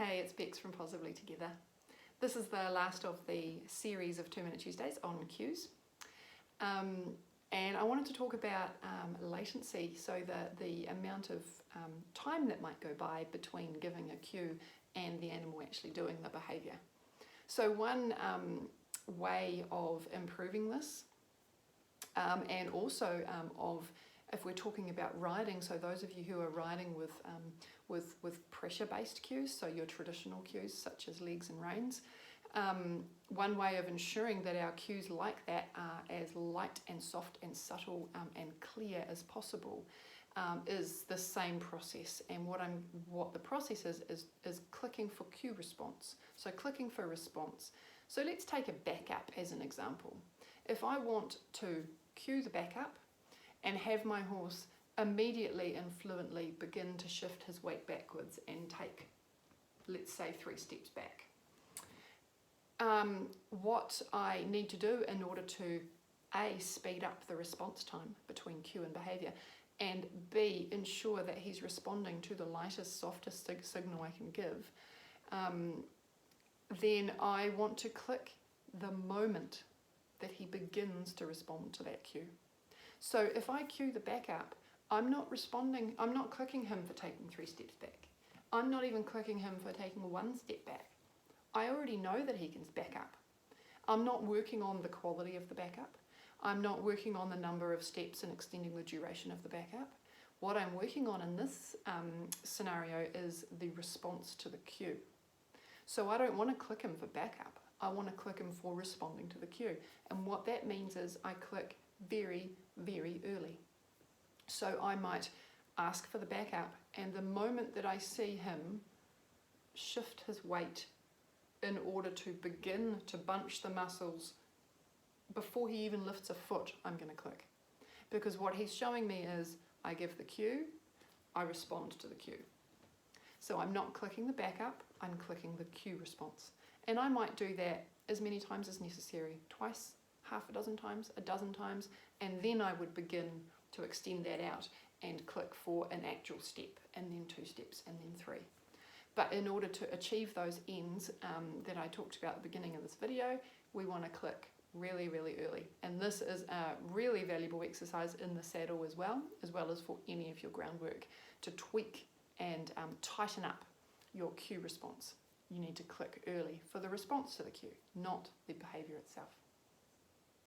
Hey, it's Bex from Positively Together. This is the last of the series of 2 Minute Tuesdays on cues. And I wanted to talk about latency, so the amount of time that might go by between giving a cue and the animal actually doing the behaviour. So one way of improving this, and also of, if we're talking about riding, so those of you who are riding with pressure-based cues, so your traditional cues such as legs and reins, one way of ensuring that our cues like that are as light and soft and subtle and clear as possible is the same process. And what the process is clicking for cue response. So clicking for response. So let's take a backup as an example. If I want to cue the backup and have my horse immediately and fluently begin to shift his weight backwards and take, let's say, 3 steps back. What I need to do in order to A, speed up the response time between cue and behaviour, and B, ensure that he's responding to the lightest, softest signal I can give, then I want to click the moment that he begins to respond to that cue. So if I cue the backup, I'm not clicking him for taking 3 steps back. I'm not even clicking him for taking 1 step back. I already know that he can back up. I'm not working on the quality of the backup. I'm not working on the number of steps and extending the duration of the backup. What I'm working on in this scenario is the response to the cue. So I don't want to click him for backup. I want to click him for responding to the cue. And what that means is I click very, very early. So I might ask for the backup, and the moment that I see him shift his weight in order to begin to bunch the muscles before he even lifts a foot, I'm going to click. Because what he's showing me is I give the cue, I respond to the cue. So I'm not clicking the backup, I'm clicking the cue response. And I might do that as many times as necessary, twice, half a dozen times, a dozen times, and then I would begin to extend that out and click for an actual step, and then 2 steps, and then 3. But in order to achieve those ends that I talked about at the beginning of this video, we want to click really, really early. And this is a really valuable exercise in the saddle as well as for any of your groundwork, to tweak and tighten up your cue response. You need to click early for the response to the cue, not the behaviour itself.